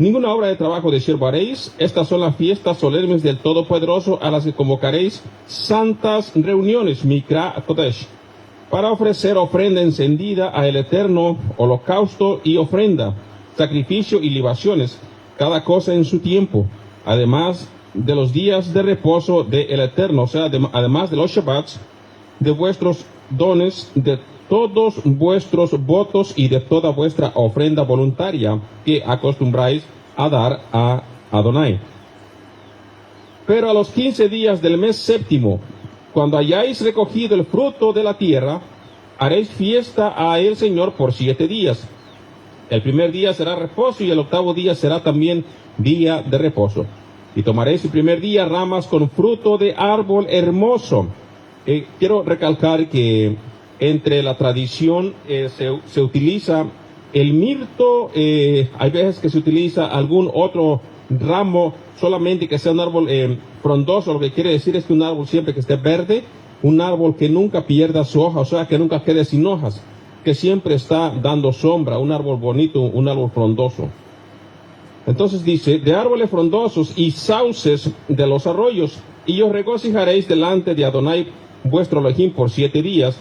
Ninguna obra de trabajo de siervo haréis. Estas son las fiestas solemnes del Todopoderoso, a las que convocaréis santas reuniones, Mikra Kodesh, para ofrecer ofrenda encendida a el Eterno, holocausto y ofrenda, sacrificio y libaciones, cada cosa en su tiempo, además de los días de reposo del Eterno, o sea, además de los Shabbats, de vuestros dones, de todos vuestros votos y de toda vuestra ofrenda voluntaria que acostumbráis a dar a Adonai. Pero a los 15 días del mes séptimo, cuando hayáis recogido el fruto de la tierra, haréis fiesta a el Señor por 7 días. El primer día será reposo y el octavo día será también día de reposo. Y tomaréis el primer día ramas con fruto de árbol hermoso. Quiero recalcar que entre la tradición se utiliza el mirto, hay veces que se utiliza algún otro ramo, solamente que sea un árbol frondoso. Lo que quiere decir es que un árbol siempre que esté verde, un árbol que nunca pierda su hoja, o sea, que nunca quede sin hojas, que siempre está dando sombra, un árbol bonito, un árbol frondoso. Entonces dice, de árboles frondosos y sauces de los arroyos, y os regocijaréis delante de Adonai vuestro Elohim por 7 días,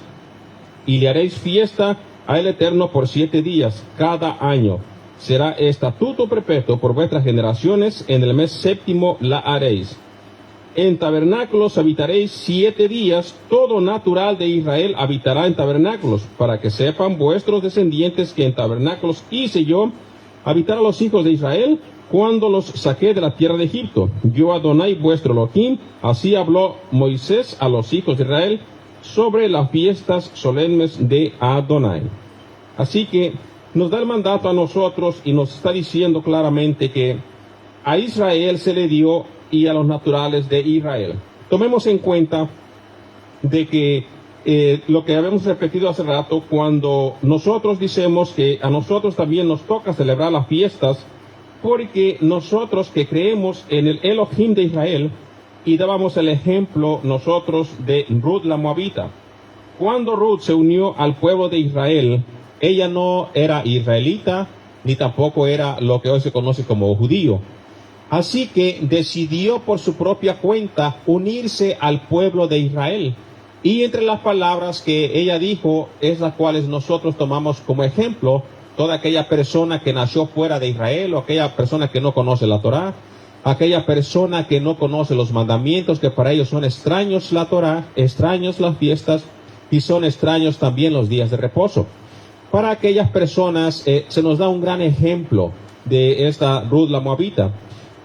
y le haréis fiesta al Eterno por 7 días cada año. Será estatuto perpetuo por vuestras generaciones, en el mes séptimo la haréis. En tabernáculos habitaréis 7 días, todo natural de Israel habitará en tabernáculos, para que sepan vuestros descendientes que en tabernáculos hice yo habitar a los hijos de Israel cuando los saqué de la tierra de Egipto. Yo Adonai vuestro Elohim, así habló Moisés a los hijos de Israel sobre las fiestas solemnes de Adonai. Así que nos da el mandato a nosotros y nos está diciendo claramente que a Israel se le dio y a los naturales de Israel. Tomemos en cuenta de que lo que habíamos repetido hace rato, cuando nosotros decimos que a nosotros también nos toca celebrar las fiestas, porque nosotros que creemos en el Elohim de Israel, y dábamos el ejemplo nosotros de Ruth la Moabita. Cuando Ruth se unió al pueblo de Israel, ella no era israelita, ni tampoco era lo que hoy se conoce como judío. Así que decidió por su propia cuenta unirse al pueblo de Israel. Y entre las palabras que ella dijo es las cuales nosotros tomamos como ejemplo, toda aquella persona que nació fuera de Israel, o aquella persona que no conoce la Torá, aquella persona que no conoce los mandamientos, que para ellos son extraños la Torá, extraños las fiestas, y son extraños también los días de reposo. Para aquellas personas se nos da un gran ejemplo de esta Ruth la Moabita.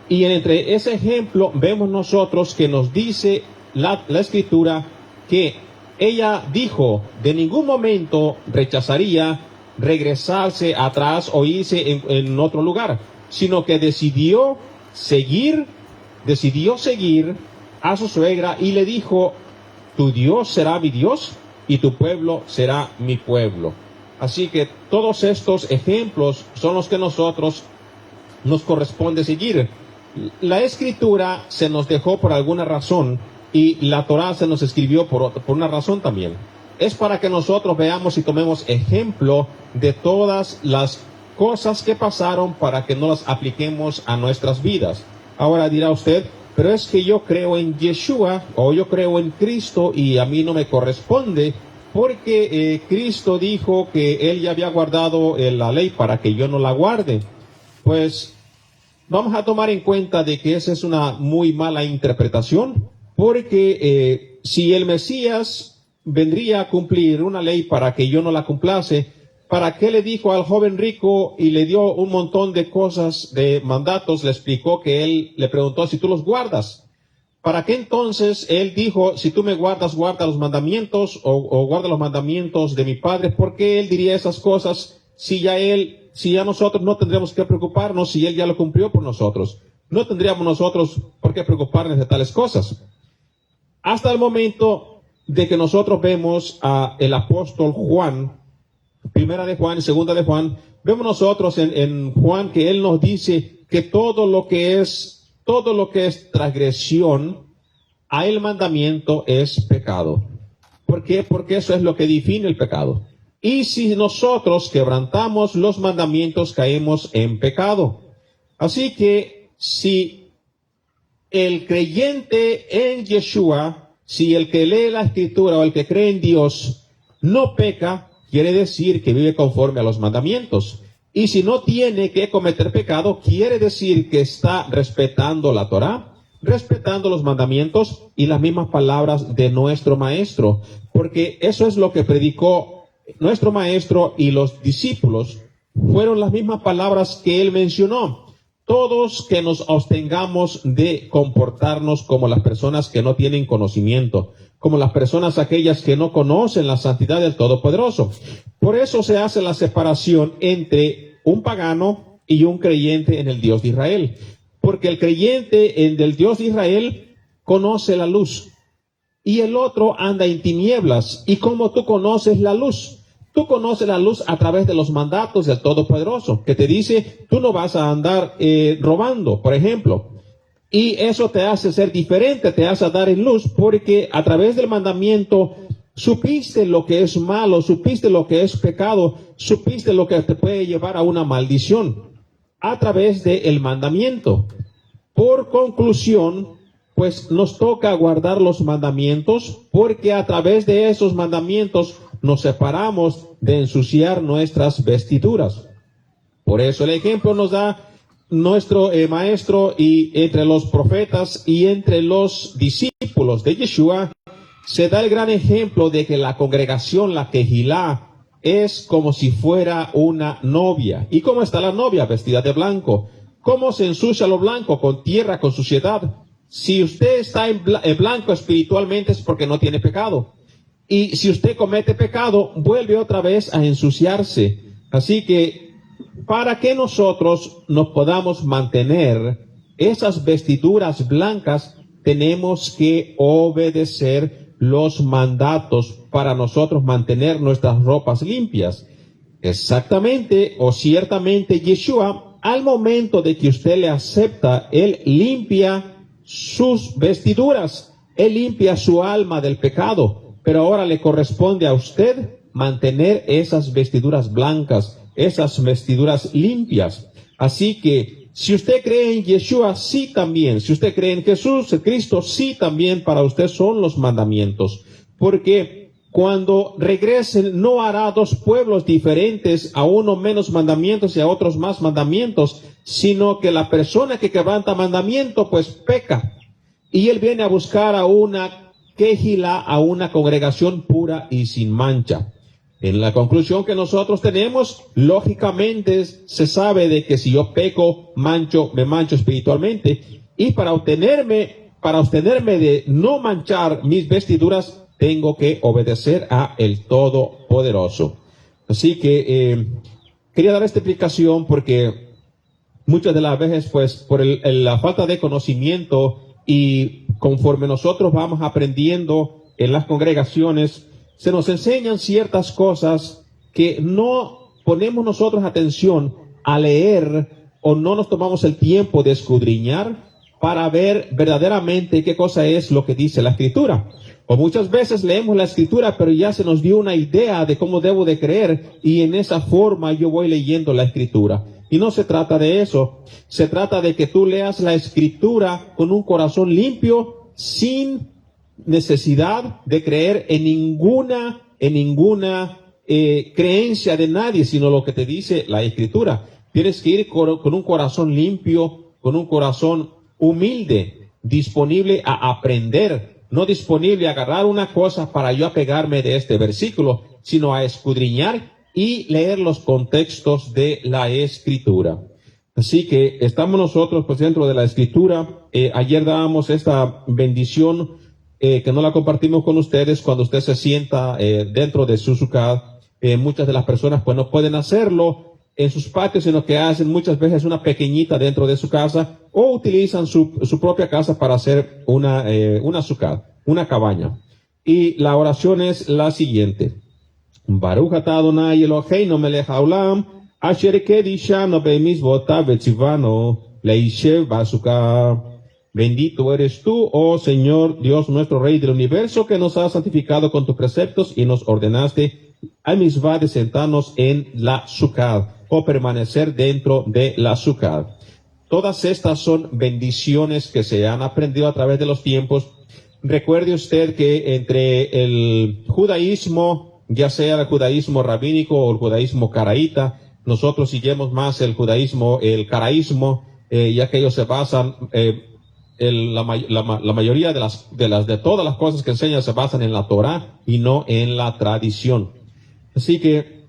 Y entre ese ejemplo vemos nosotros que nos dice la Escritura que ella dijo, de ningún momento rechazaría regresarse atrás o irse en otro lugar, sino que decidió seguir a su suegra y le dijo, tu Dios será mi Dios y tu pueblo será mi pueblo. Así que todos estos ejemplos son los que nosotros nos corresponde seguir. La Escritura se nos dejó por alguna razón y la Torá se nos escribió por una razón también. Es para que nosotros veamos y tomemos ejemplo de todas las cosas que pasaron para que no las apliquemos a nuestras vidas. Ahora dirá usted, pero es que yo creo en Yeshua o yo creo en Cristo y a mí no me corresponde porque Cristo dijo que Él ya había guardado la ley para que yo no la guarde. Pues vamos a tomar en cuenta de que esa es una muy mala interpretación, porque si el Mesías vendría a cumplir una ley para que yo no la cumplase, ¿para qué le dijo al joven rico y le dio un montón de cosas, de mandatos? Le explicó que él le preguntó si tú los guardas. ¿Para qué entonces él dijo, si tú me guardas, guarda los mandamientos o guarda los mandamientos de mi padre? ¿Por qué él diría esas cosas si ya nosotros no tendríamos que preocuparnos, si él ya lo cumplió por nosotros? No tendríamos nosotros por qué preocuparnos de tales cosas. Hasta el momento de que nosotros vemos a el apóstol Juan, primera de Juan y segunda de Juan, vemos nosotros en Juan que él nos dice que todo lo que es transgresión a el mandamiento es pecado. ¿Por qué? Porque eso es lo que define el pecado. Y si nosotros quebrantamos los mandamientos, caemos en pecado. Así que si el creyente en Yeshua, si el que lee la escritura o el que cree en Dios no peca, quiere decir que vive conforme a los mandamientos. Y si no tiene que cometer pecado, quiere decir que está respetando la Torá, respetando los mandamientos y las mismas palabras de nuestro maestro. Porque eso es lo que predicó nuestro maestro y los discípulos. Fueron las mismas palabras que él mencionó. Todos que nos abstengamos de comportarnos como las personas que no tienen conocimiento, como las personas aquellas que no conocen la santidad del Todopoderoso. Por eso se hace la separación entre un pagano y un creyente en el Dios de Israel. Porque el creyente en el Dios de Israel conoce la luz y el otro anda en tinieblas. ¿Y cómo tú conoces la luz? Tú conoces la luz a través de los mandatos del Todopoderoso, que te dice, tú no vas a andar robando, por ejemplo. Y eso te hace ser diferente, te hace dar en luz, porque a través del mandamiento supiste lo que es malo, supiste lo que es pecado, supiste lo que te puede llevar a una maldición, a través del mandamiento. Por conclusión, pues nos toca guardar los mandamientos, porque a través de esos mandamientos nos separamos de ensuciar nuestras vestiduras. Por eso el ejemplo nos da nuestro maestro, y entre los profetas y entre los discípulos de Yeshua se da el gran ejemplo de que la congregación, la Kehilá, es como si fuera una novia. ¿Y cómo está la novia? Vestida de blanco. ¿Cómo se ensucia lo blanco? Con tierra, con suciedad. Si usted está en blanco espiritualmente es porque no tiene pecado. Y si usted comete pecado, vuelve otra vez a ensuciarse. Así que, para que nosotros nos podamos mantener esas vestiduras blancas, tenemos que obedecer los mandatos para nosotros mantener nuestras ropas limpias. Exactamente o ciertamente Yeshua, al momento de que usted le acepta, él limpia sus vestiduras, él limpia su alma del pecado. Pero ahora le corresponde a usted mantener esas vestiduras blancas, esas vestiduras limpias. Así que si usted cree en Yeshua, sí también. Si usted cree en Jesús, en Cristo, sí también para usted son los mandamientos. Porque cuando regresen no hará dos pueblos diferentes, a uno menos mandamientos y a otros más mandamientos, sino que la persona que quebranta mandamiento pues peca. Y él viene a buscar a una Kehilá, a una congregación pura y sin mancha. En la conclusión que nosotros tenemos, lógicamente se sabe de que si yo peco, me mancho espiritualmente, y para obtenerme de no manchar mis vestiduras, tengo que obedecer a el Todopoderoso. Así que quería dar esta explicación porque muchas de las veces, pues, por la falta de conocimiento, y conforme nosotros vamos aprendiendo en las congregaciones, se nos enseñan ciertas cosas que no ponemos nosotros atención a leer, o no nos tomamos el tiempo de escudriñar para ver verdaderamente qué cosa es lo que dice la Escritura. O muchas veces leemos la Escritura, pero ya se nos dio una idea de cómo debo de creer, y en esa forma yo voy leyendo la Escritura. Y no se trata de eso. Se trata de que tú leas la Escritura con un corazón limpio, sin necesidad de creer en ninguna creencia de nadie, sino lo que te dice la Escritura. Tienes que ir con un corazón limpio, con un corazón humilde, disponible a aprender, no disponible a agarrar una cosa para yo apegarme de este versículo, sino a escudriñar y leer los contextos de la Escritura. Así que estamos nosotros pues dentro de la Escritura. Ayer dábamos esta bendición que no la compartimos con ustedes cuando usted se sienta dentro de su Sukkot. Muchas de las personas pues no pueden hacerlo en sus patios, sino que hacen muchas veces una pequeñita dentro de su casa, o utilizan su propia casa para hacer una Sukkot, una cabaña. Y la oración es la siguiente: Baruch atah Adonai Eloheinu melech haolam, asher kedishanu bemitzvotav vetzivanu leishev basukkah. Bendito eres tú, oh Señor, Dios nuestro Rey del universo, que nos has santificado con tus preceptos y nos ordenaste a mitzvah de sentarnos en la Sukkot, o permanecer dentro de la Sukkot. Todas estas son bendiciones que se han aprendido a través de los tiempos. Recuerde usted que entre el judaísmo, ya sea el judaísmo rabínico o el judaísmo caraíta, nosotros seguimos más el judaísmo, el caraísmo, ya que ellos se basan, la mayoría de todas las cosas que enseñan se basan en la Torá y no en la tradición. Así que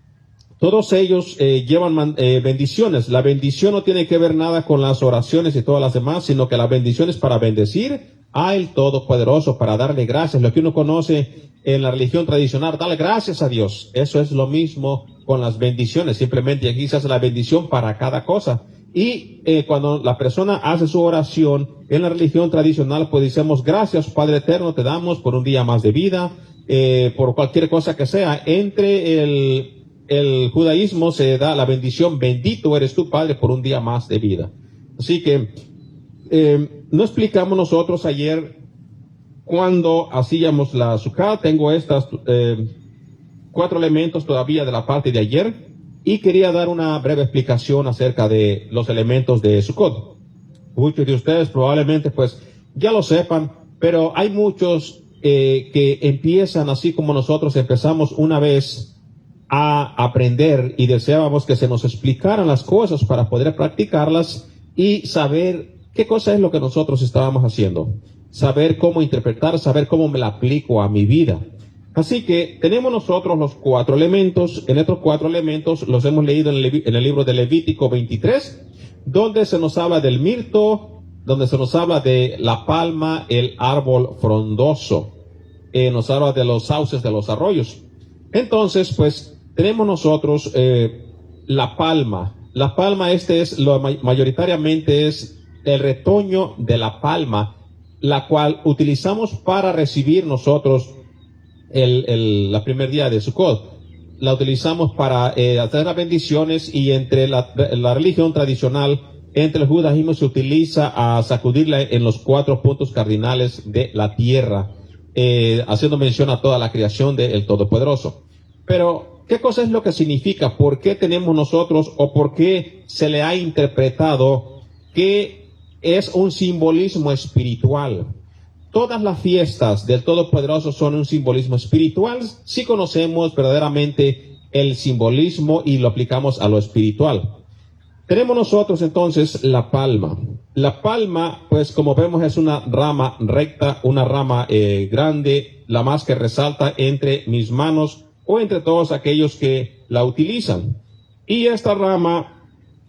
todos ellos llevan bendiciones. La bendición no tiene que ver nada con las oraciones y todas las demás, sino que la bendición es para bendecir al Todopoderoso, para darle gracias. Lo que uno conoce en la religión tradicional, darle gracias a Dios. Eso es lo mismo con las bendiciones. Simplemente aquí se hace la bendición para cada cosa. Y cuando la persona hace su oración en la religión tradicional, pues decimos, gracias Padre Eterno, te damos por un día más de vida, por cualquier cosa que sea. Entre el judaísmo se da la bendición, bendito eres tú Padre por un día más de vida. Así que no explicamos nosotros ayer cuando hacíamos la Sukkah. Tengo estas 4 elementos todavía de la parte de ayer y quería dar una breve explicación acerca de los elementos de Sukkot. Muchos de ustedes probablemente pues ya lo sepan, pero hay muchos que empiezan así como nosotros empezamos una vez a aprender y deseábamos que se nos explicaran las cosas para poder practicarlas y saber qué cosa es lo que nosotros estábamos haciendo, saber cómo interpretar, saber cómo me la aplico a mi vida. Así que tenemos nosotros los 4 elementos. En estos 4 elementos los hemos leído en el libro de Levítico 23, donde se nos habla del mirto, donde se nos habla de la palma, el árbol frondoso, nos habla de los sauces de los arroyos. Entonces, pues, tenemos nosotros la palma. La palma, mayoritariamente es el retoño de la palma, la cual utilizamos para recibir nosotros la primer día de Sukkot. La utilizamos para hacer las bendiciones, y entre la religión tradicional, entre el judaísmo, se utiliza a sacudirla en los 4 puntos cardinales de la tierra, haciendo mención a toda la creación del Todopoderoso. Pero, ¿qué cosa es lo que significa? ¿Por qué tenemos nosotros, o por qué se le ha interpretado que es un simbolismo espiritual? Todas las fiestas del Todopoderoso son un simbolismo espiritual si conocemos verdaderamente el simbolismo y lo aplicamos a lo espiritual. Tenemos nosotros entonces la palma. La palma, pues como vemos, es una rama recta, una rama grande, la más que resalta entre mis manos o entre todos aquellos que la utilizan. Y esta rama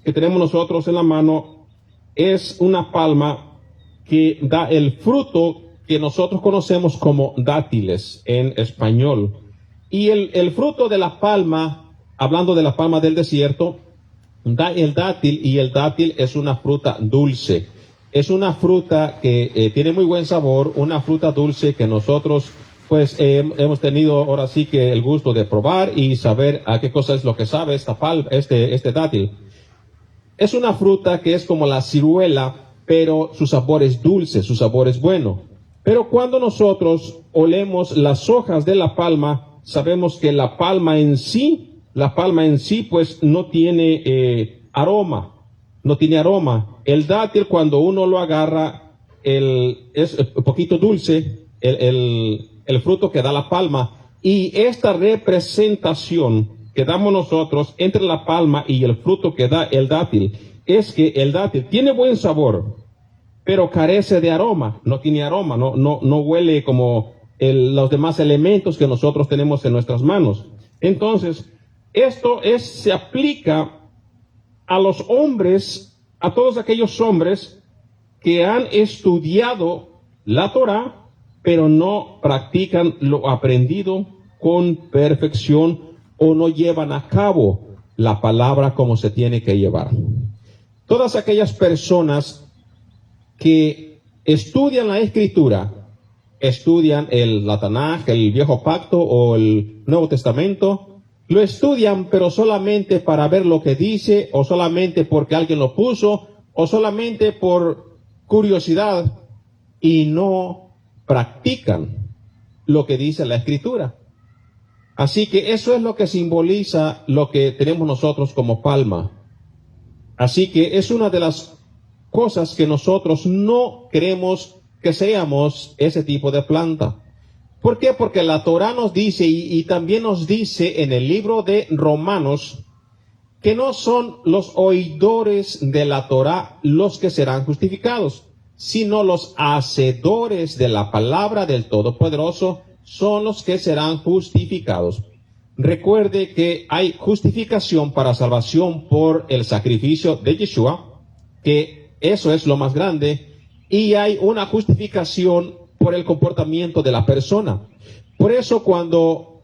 que tenemos nosotros en la mano es una palma que da el fruto que nosotros conocemos como dátiles en español. Y el fruto de la palma, hablando de la palma del desierto, da el dátil, y el dátil es una fruta dulce. Es una fruta que tiene muy buen sabor, una fruta dulce que nosotros pues hemos tenido ahora sí que el gusto de probar y saber a qué cosa es lo que sabe este dátil. Es una fruta que es como la ciruela, pero su sabor es dulce, su sabor es bueno. Pero cuando nosotros olemos las hojas de la palma, sabemos que la palma en sí pues no tiene aroma, no tiene aroma. El dátil, cuando uno lo agarra, es un poquito dulce, el fruto que da la palma. Y esta representación que damos nosotros entre la palma y el fruto que da el dátil, es que el dátil tiene buen sabor, pero carece de aroma, no tiene aroma, no huele como los demás elementos que nosotros tenemos en nuestras manos. Entonces, esto se aplica a los hombres, a todos aquellos hombres que han estudiado la Torá, pero no practican lo aprendido con perfección, o no llevan a cabo la palabra como se tiene que llevar. Todas aquellas personas que estudian la Escritura, estudian la Tanaj, el Viejo Pacto o el Nuevo Testamento, lo estudian pero solamente para ver lo que dice, o solamente porque alguien lo puso, o solamente por curiosidad, y no practican lo que dice la Escritura. Así que eso es lo que simboliza lo que tenemos nosotros como palma. Así que es una de las cosas que nosotros no queremos que seamos ese tipo de planta. ¿Por qué? Porque la Torá nos dice y también nos dice en el libro de Romanos que no son los oidores de la Torá los que serán justificados, sino los hacedores de la palabra del Todopoderoso son los que serán justificados. Recuerde que hay justificación para salvación por el sacrificio de Yeshua, que eso es lo más grande, y hay una justificación por el comportamiento de la persona. Por eso cuando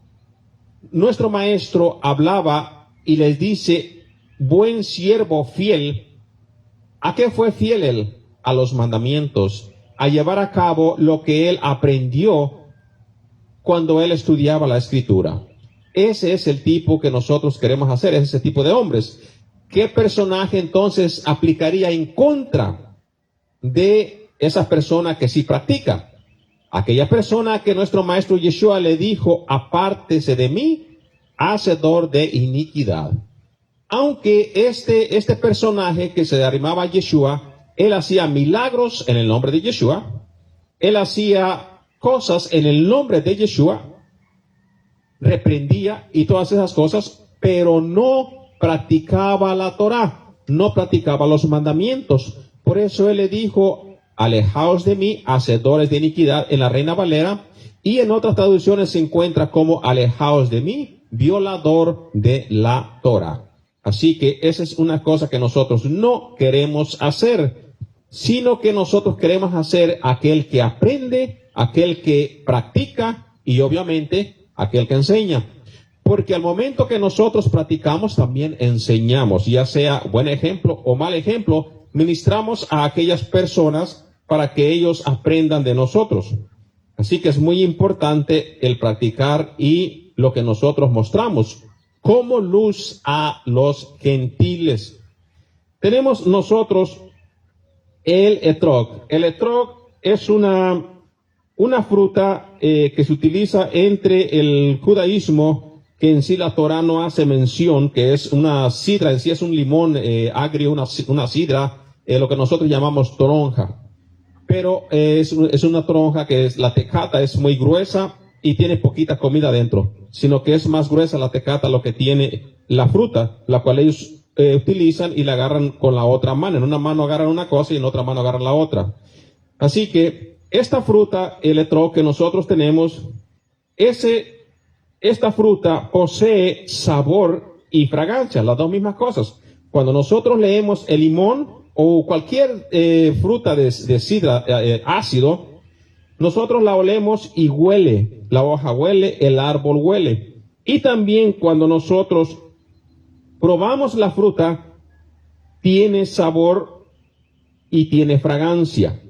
nuestro maestro hablaba y les dice, buen siervo fiel, ¿a qué fue fiel él? A los mandamientos, a llevar a cabo lo que él aprendió cuando él estudiaba la Escritura. Ese es el tipo que nosotros queremos hacer, es ese tipo de hombres. ¿Qué personaje entonces aplicaría en contra de esa persona que sí practica? Aquella persona que nuestro maestro Yeshua le dijo, apártese de mí, hacedor de iniquidad. Aunque este personaje que se arrimaba a Yeshua, él hacía milagros en el nombre de Yeshua, él hacía cosas en el nombre de Yeshua, reprendía y todas esas cosas, pero no practicaba la Torá, no practicaba los mandamientos. Por eso él le dijo, alejaos de mí, hacedores de iniquidad, en la Reina Valera, y en otras traducciones se encuentra como alejaos de mí, violador de la Torá. Así que esa es una cosa que nosotros no queremos hacer, sino que nosotros queremos hacer aquel que aprende, aquel que practica y obviamente aquel que enseña. Porque al momento que nosotros practicamos también enseñamos, ya sea buen ejemplo o mal ejemplo, ministramos a aquellas personas para que ellos aprendan de nosotros. Así que es muy importante el practicar y lo que nosotros mostramos como luz a los gentiles. Tenemos nosotros el etrog. El etrog es una fruta que se utiliza entre el judaísmo, que en sí la Torá no hace mención, que es una sidra, en sí es un limón agrio, una sidra, lo que nosotros llamamos toronja. Pero es una toronja que la tecata es muy gruesa y tiene poquita comida dentro, sino que es más gruesa la tecata lo que tiene la fruta, la cual ellos utilizan y la agarran con la otra mano. En una mano agarran una cosa y en otra mano agarran la otra. Así que esta fruta, el etrog que nosotros tenemos, esta fruta posee sabor y fragancia, las dos mismas cosas. Cuando nosotros leemos el limón o cualquier fruta de sidra ácido, nosotros la olemos y huele, la hoja huele, el árbol huele. Y también cuando nosotros probamos la fruta, tiene sabor y tiene fragancia.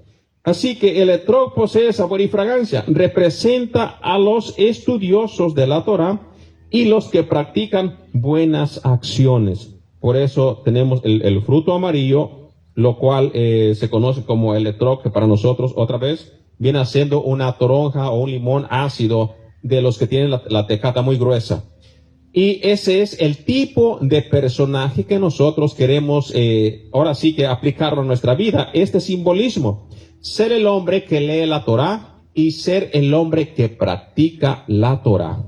Así que el etrog posee sabor y fragancia, representa a los estudiosos de la Torá y los que practican buenas acciones. Por eso tenemos el fruto amarillo, lo cual se conoce como el etrog, que para nosotros otra vez viene siendo una toronja o un limón ácido de los que tienen la tecata muy gruesa. Y ese es el tipo de personaje que nosotros queremos ahora sí que aplicarlo a nuestra vida. Este simbolismo, ser el hombre que lee la Torá y ser el hombre que practica la Torá.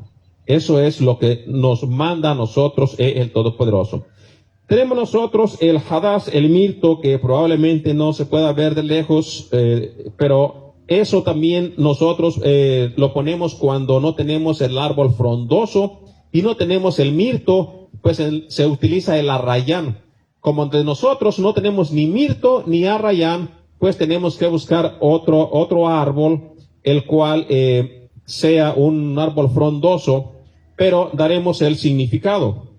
Eso es lo que nos manda a nosotros el Todopoderoso. Tenemos nosotros el hadash, el mirto, que probablemente no se pueda ver de lejos, pero eso también nosotros lo ponemos cuando no tenemos el árbol frondoso y no tenemos el mirto, pues se utiliza el arrayán. Como entre nosotros no tenemos ni mirto ni arrayán, pues tenemos que buscar otro árbol, el cual sea un árbol frondoso, pero daremos el significado.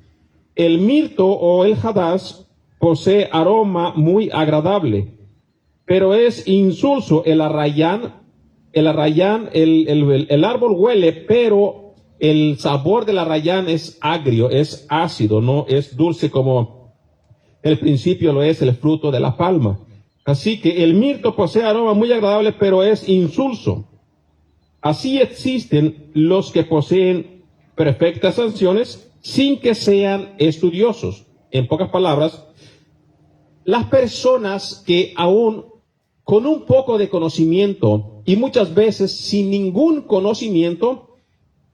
El mirto o el hadash posee aroma muy agradable, pero es insulso. El arrayán, el árbol huele, pero el sabor del arrayán es agrio, es ácido, no es dulce como el principio lo es el fruto de la palma. Así que el mirto posee aroma muy agradable, pero es insulso. Así existen los que poseen perfectas sanciones sin que sean estudiosos. En pocas palabras, las personas que aún con un poco de conocimiento y muchas veces sin ningún conocimiento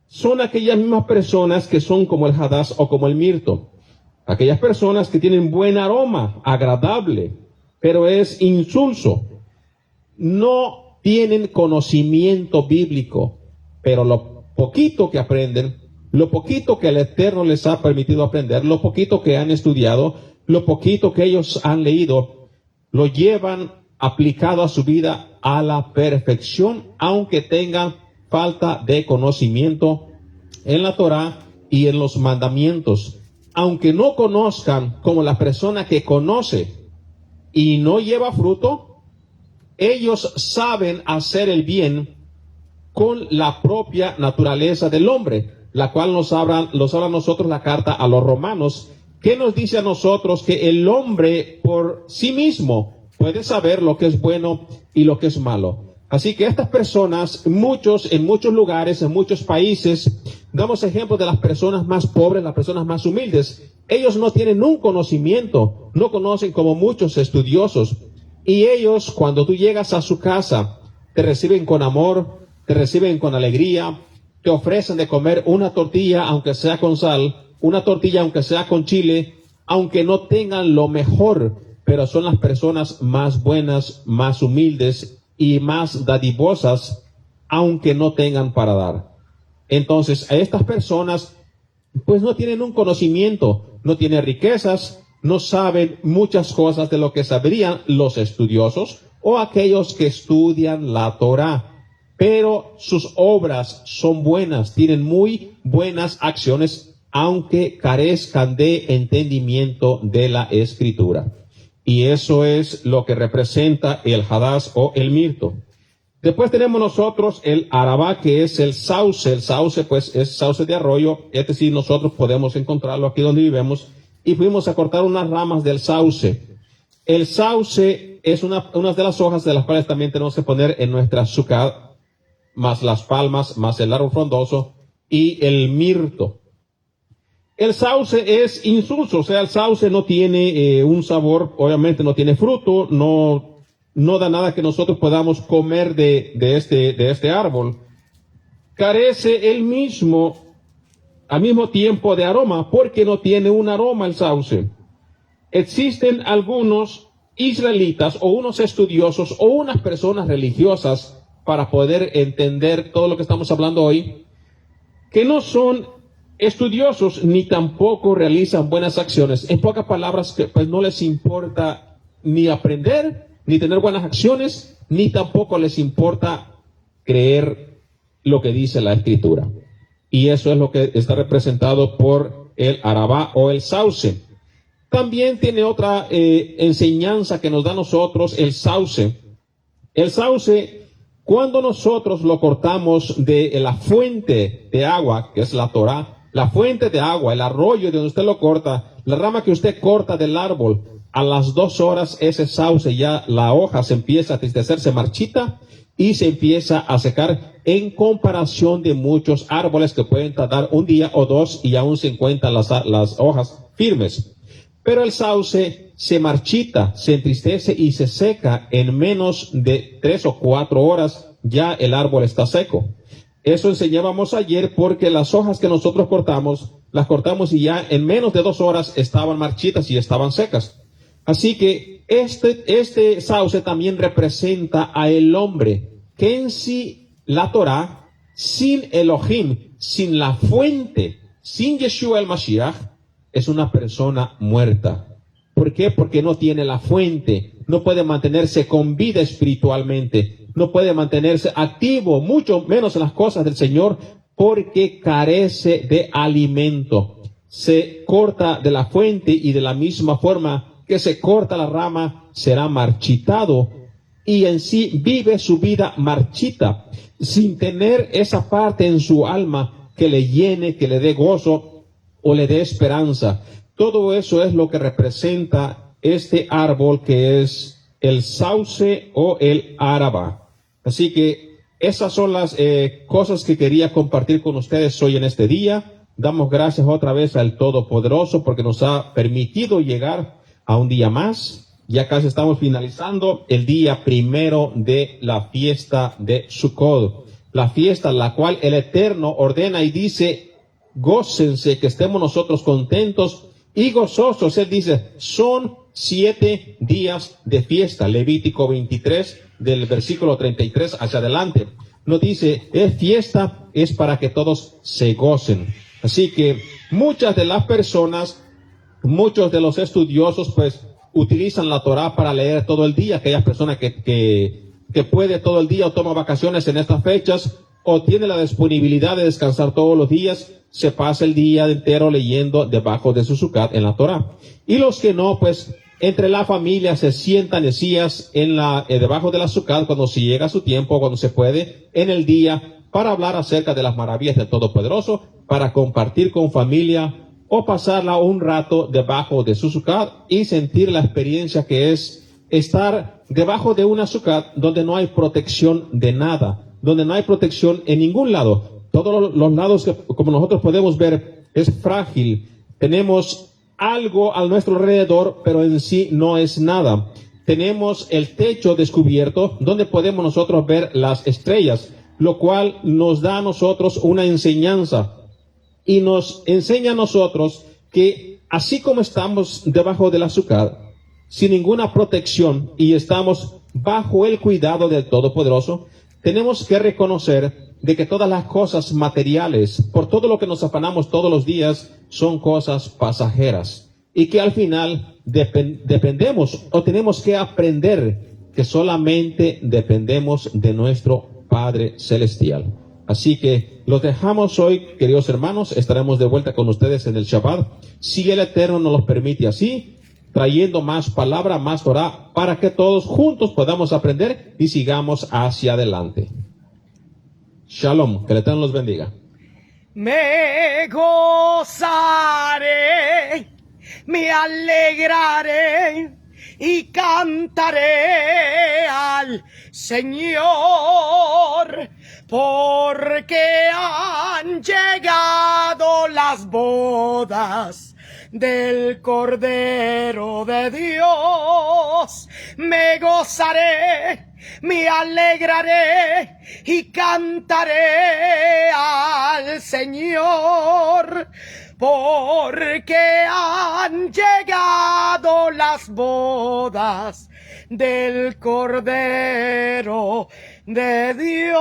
son aquellas mismas personas que son como el hadash o como el mirto. Aquellas personas que tienen buen aroma, agradable, pero es insulso. No tienen conocimiento bíblico, pero lo poquito que aprenden, lo poquito que el Eterno les ha permitido aprender, lo poquito que han estudiado, lo poquito que ellos han leído, lo llevan aplicado a su vida a la perfección, aunque tengan falta de conocimiento en la Torá y en los mandamientos. Aunque no conozcan como la persona que conoce y no lleva fruto, ellos saben hacer el bien con la propia naturaleza del hombre, la cual nos habla a nosotros la carta a los romanos, que nos dice a nosotros que el hombre por sí mismo puede saber lo que es bueno y lo que es malo. Así que estas personas, en muchos lugares, en muchos países, damos ejemplo de las personas más pobres, las personas más humildes. Ellos no tienen un conocimiento, no conocen como muchos estudiosos. Y ellos, cuando tú llegas a su casa, te reciben con amor, te reciben con alegría, te ofrecen de comer una tortilla, aunque sea con sal, una tortilla, aunque sea con chile, aunque no tengan lo mejor, pero son las personas más buenas, más humildes y más dadivosas, aunque no tengan para dar. Entonces, a estas personas, pues no tienen un conocimiento, no tienen riquezas, no saben muchas cosas de lo que sabrían los estudiosos o aquellos que estudian la Torá. Pero sus obras son buenas, tienen muy buenas acciones, aunque carezcan de entendimiento de la Escritura. Y eso es lo que representa el hadash o el mirto. Después tenemos nosotros el arabá, que es el sauce. El sauce, pues, es sauce de arroyo. Este sí nosotros podemos encontrarlo aquí donde vivimos. Y fuimos a cortar unas ramas del sauce. El sauce es una de las hojas de las cuales también tenemos que poner en nuestra sukkah, más las palmas, más el árbol frondoso y el mirto. El sauce es insulso, o sea, el sauce no tiene un sabor, obviamente no tiene fruto, no da nada que nosotros podamos comer de este árbol. Carece al mismo tiempo de aroma, porque no tiene un aroma el sauce. Existen algunos israelitas o unos estudiosos o unas personas religiosas, para poder entender todo lo que estamos hablando hoy, que no son estudiosos ni tampoco realizan buenas acciones. En pocas palabras, que pues no les importa ni aprender, ni tener buenas acciones, ni tampoco les importa creer lo que dice la Escritura. Y eso es lo que está representado por el arabá o el sauce. También tiene otra enseñanza que nos da a nosotros el sauce. El sauce, cuando nosotros lo cortamos de la fuente de agua, que es la Torá, la fuente de agua, el arroyo de donde usted lo corta, la rama que usted corta del árbol, a las 2 horas ese sauce ya, la hoja se empieza a tristecer, se marchita y se empieza a secar, en comparación de muchos árboles que pueden tardar un día o 2 y aún se encuentran las hojas firmes. Pero el sauce se marchita, se entristece y se seca en menos de 3 o 4 horas, ya el árbol está seco. Eso enseñábamos ayer, porque las hojas que nosotros cortamos, las cortamos y ya en menos de 2 horas estaban marchitas y estaban secas. Así que este sauce también representa a el hombre, que en sí la Torá, sin Elohim, sin la fuente, sin Yeshua el Mashiach, es una persona muerta. ¿Por qué? Porque no tiene la fuente, no puede mantenerse con vida espiritualmente, no puede mantenerse activo, mucho menos en las cosas del Señor, porque carece de alimento. Se corta de la fuente y de la misma forma que se corta la rama, será marchitado y en sí vive su vida marchita, sin tener esa parte en su alma que le llene, que le dé gozo o le dé esperanza. Todo eso es lo que representa este árbol, que es el sauce o el arabá. Así que esas son las cosas que quería compartir con ustedes hoy en este día. Damos gracias otra vez al Todopoderoso porque nos ha permitido llegar a un día más. Ya casi estamos finalizando el día primero de la fiesta de Sukkot. La fiesta la cual el Eterno ordena y dice, gócense, que estemos nosotros contentos y gozosos. Él dice, son 7 días de fiesta. Levítico 23, del versículo 33 hacia adelante. Nos dice, es fiesta, es para que todos se gocen. Así que muchas de las personas, muchos de los estudiosos, pues, utilizan la Torá para leer todo el día. Aquellas personas que puede todo el día o toma vacaciones en estas fechas o tiene la disponibilidad de descansar todos los días, se pasa el día entero leyendo debajo de su Sukkot en la Torá. Y los que no, pues entre la familia se sientan Mesías debajo de la Sukkot cuando se llega su tiempo, cuando se puede, en el día, para hablar acerca de las maravillas del Todopoderoso, para compartir con familia o pasarla un rato debajo de su Sukkot y sentir la experiencia que es estar debajo de una Sukkot donde no hay protección de nada, donde no hay protección en ningún lado. Todos los lados, como nosotros podemos ver, es frágil. Tenemos algo a nuestro alrededor, pero en sí no es nada. Tenemos el techo descubierto donde podemos nosotros ver las estrellas, lo cual nos da a nosotros una enseñanza y nos enseña a nosotros que así como estamos debajo de la Sukkot, sin ninguna protección y estamos bajo el cuidado del Todopoderoso, tenemos que reconocer de que todas las cosas materiales, por todo lo que nos afanamos todos los días, son cosas pasajeras y que al final dependemos o tenemos que aprender que solamente dependemos de nuestro Padre Celestial. Así que los dejamos hoy, queridos hermanos, estaremos de vuelta con ustedes en el Shabbat, si el Eterno nos los permite así, trayendo más palabra, más Torah, para que todos juntos podamos aprender y sigamos hacia adelante. Shalom, que el Eterno los bendiga. Me gozaré, me alegraré y cantaré al Señor, porque han llegado las bodas del Cordero de Dios. Me gozaré, me alegraré y cantaré al Señor, porque han llegado las bodas del Cordero de Dios.